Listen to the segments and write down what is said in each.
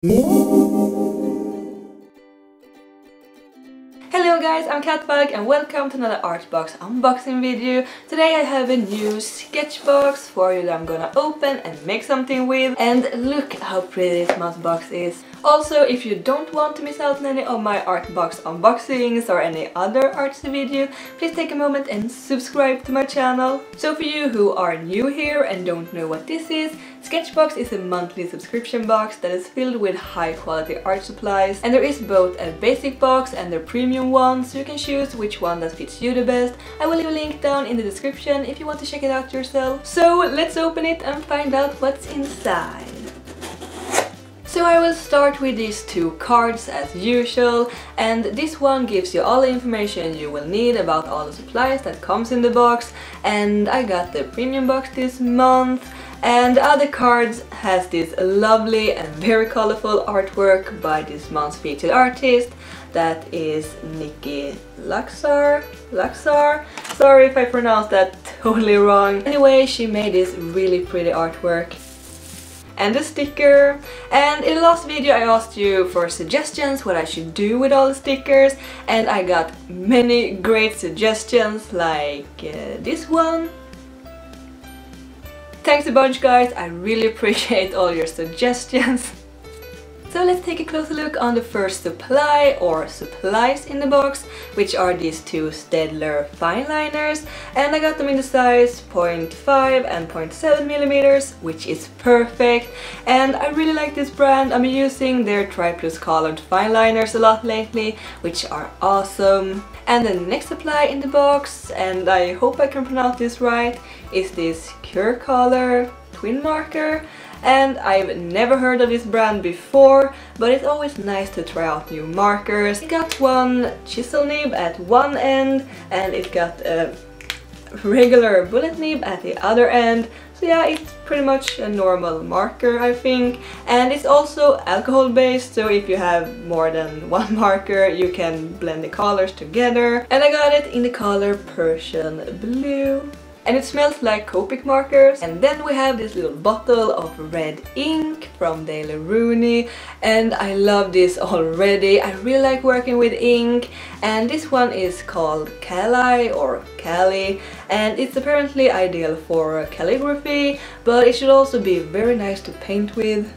Hello guys, I'm Catbug and welcome to another art box unboxing video. Today I have a new sketchbox for you that I'm gonna open and make something with. And look how pretty this month's box is. Also, if you don't want to miss out on any of my art box unboxings or any other artsy video, please take a moment and subscribe to my channel. So for you who are new here and don't know what this is, Sketchbox is a monthly subscription box that is filled with high quality art supplies, and there is both a basic box and a premium one, so you can choose which one that fits you the best. I will leave a link down in the description if you want to check it out yourself. So let's open it and find out what's inside. So I will start with these two cards as usual, and this one gives you all the information you will need about all the supplies that comes in the box, and I got the premium box this month. And the other cards has this lovely and very colorful artwork by this month's featured artist, that is Nikki Laxar. Sorry if I pronounced that totally wrong. Anyway, she made this really pretty artwork. And a sticker. And in the last video I asked you for suggestions what I should do with all the stickers, and I got many great suggestions like this one. Thanks a bunch guys, I really appreciate all your suggestions. So let's take a closer look on the first supply or supplies in the box, which are these two Staedtler fine liners, and I got them in the size 0.5 and 0.7 millimeters, which is perfect. And I really like this brand. I'm using their triplus colored fine liners a lot lately, which are awesome. And the next supply in the box, and I hope I can pronounce this right, is this Kurecolor Twin marker. And I've never heard of this brand before, but it's always nice to try out new markers. It got one chisel nib at one end, and it got a regular bullet nib at the other end. So yeah, it's pretty much a normal marker, I think. And it's also alcohol based, so if you have more than one marker, you can blend the colors together. And I got it in the color Persian blue. And it smells like Copic markers. And then we have this little bottle of red ink from Daler-Rowney, and I love this already. I really like working with ink, and this one is called Calli or Calli, and it's apparently ideal for calligraphy, but it should also be very nice to paint with.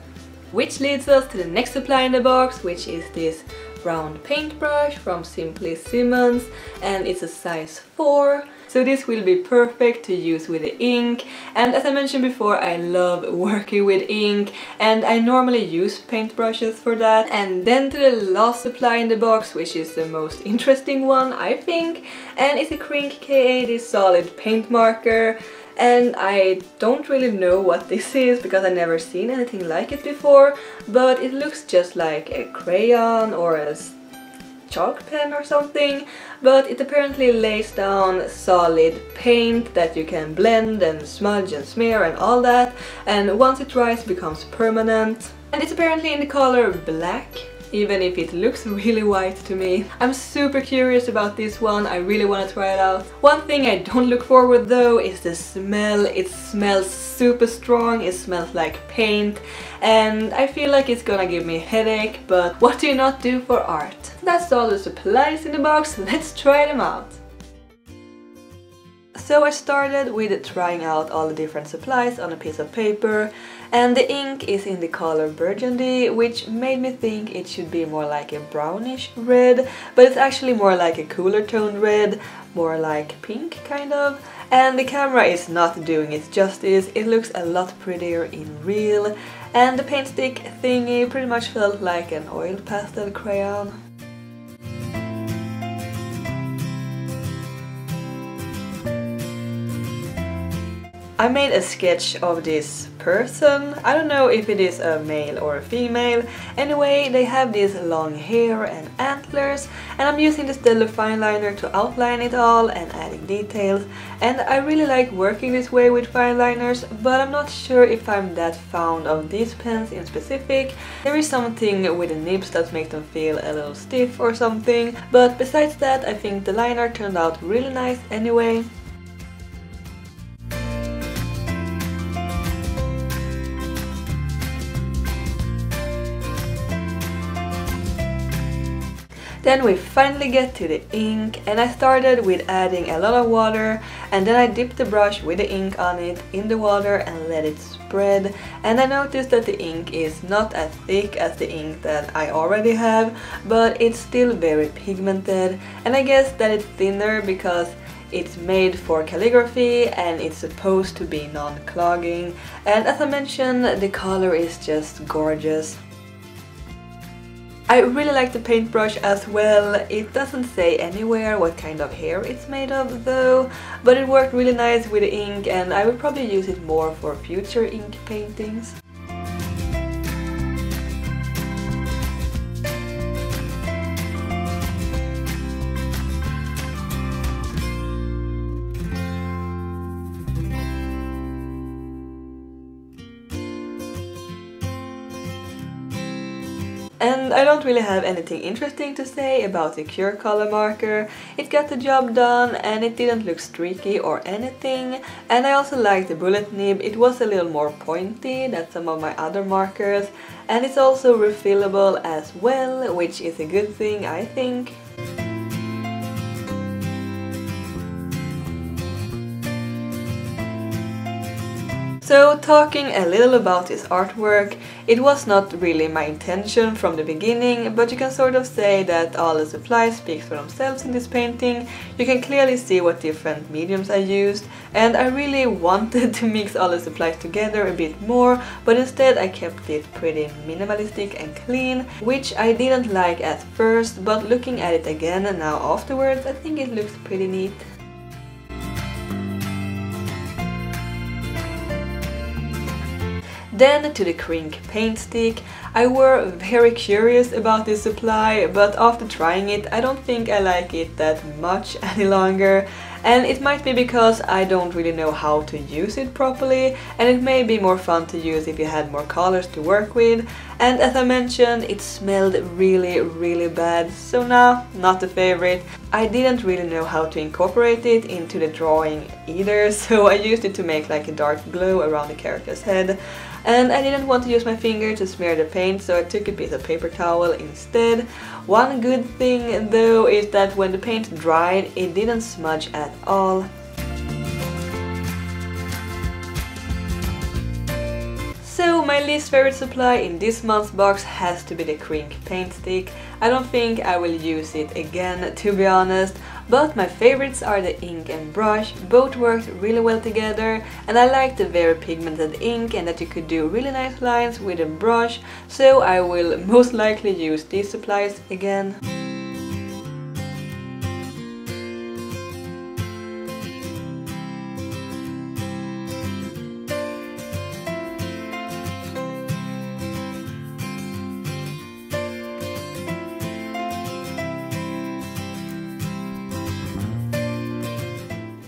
Which leads us to the next supply in the box, which is this round paintbrush from Simply Simmons, and it's a size 4. So this will be perfect to use with the ink, and as I mentioned before, I love working with ink, and I normally use paintbrushes for that. And then to the last supply in the box, which is the most interesting one, I think, and it's a Krink K80 solid paint marker. And I don't really know what this is because I've never seen anything like it before, but it looks just like a crayon or a chalk pen or something, but it apparently lays down solid paint that you can blend and smudge and smear and all that, and once it dries it becomes permanent. And it's apparently in the color black, even if it looks really white to me. I'm super curious about this one, I really want to try it out. One thing I don't look forward though is the smell. It smells super strong, it smells like paint, and I feel like it's gonna give me a headache, but what do you not do for art? That's all the supplies in the box, let's try them out. So I started with trying out all the different supplies on a piece of paper, and the ink is in the color burgundy, which made me think it should be more like a brownish red, but it's actually more like a cooler toned red, more like pink kind of. And the camera is not doing it justice, it looks a lot prettier in real, and the paint stick thingy pretty much felt like an oil pastel crayon. I made a sketch of this person. I don't know if it is a male or a female. Anyway, they have this long hair and antlers, and I'm using the Staedtler fine liner to outline it all and adding details. And I really like working this way with fine liners, but I'm not sure if I'm that fond of these pens in specific. There is something with the nibs that makes them feel a little stiff or something, but besides that I think the liner turned out really nice anyway. Then we finally get to the ink, and I started with adding a lot of water, and then I dipped the brush with the ink on it in the water and let it spread. And I noticed that the ink is not as thick as the ink that I already have, but it's still very pigmented, and I guess that it's thinner because it's made for calligraphy and it's supposed to be non-clogging. And as I mentioned, the color is just gorgeous. I really like the paintbrush as well. It doesn't say anywhere what kind of hair it's made of though, but it worked really nice with the ink, and I will probably use it more for future ink paintings. And I don't really have anything interesting to say about the Kurecolor marker. It got the job done and it didn't look streaky or anything. And I also like the bullet nib. It was a little more pointy than some of my other markers. And it's also refillable as well, which is a good thing, I think. So, talking a little about this artwork, it was not really my intention from the beginning, but you can sort of say that all the supplies speak for themselves in this painting. You can clearly see what different mediums I used, and I really wanted to mix all the supplies together a bit more, but instead I kept it pretty minimalistic and clean, which I didn't like at first, but looking at it again now afterwards, I think it looks pretty neat. Then to the Krink paint stick. I were very curious about this supply, but after trying it I don't think I like it that much any longer. And it might be because I don't really know how to use it properly, and it may be more fun to use if you had more colors to work with. And as I mentioned, it smelled really bad, so no, not a favorite. I didn't really know how to incorporate it into the drawing either, so I used it to make like a dark glow around the character's head. And I didn't want to use my finger to smear the paint, so I took a piece of paper towel instead. One good thing though is that when the paint dried, it didn't smudge at all. So my least favorite supply in this month's box has to be the Krink paint stick. I don't think I will use it again, to be honest, but my favorites are the ink and brush. Both worked really well together, and I like the very pigmented ink and that you could do really nice lines with a brush, so I will most likely use these supplies again.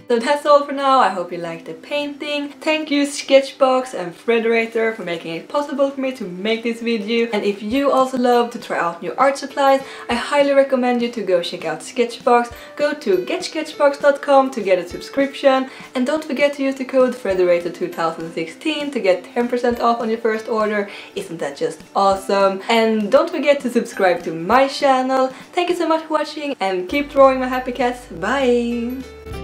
So that's all for now. I hope you liked the painting. Thank you SketchBox and Frederator for making it possible for me to make this video. And if you also love to try out new art supplies, I highly recommend you to go check out SketchBox. Go to getsketchbox.com to get a subscription, and don't forget to use the code Frederator2016 to get 10% off on your first order. Isn't that just awesome? And don't forget to subscribe to my channel. Thank you so much for watching, and keep drawing my happy cats. Bye!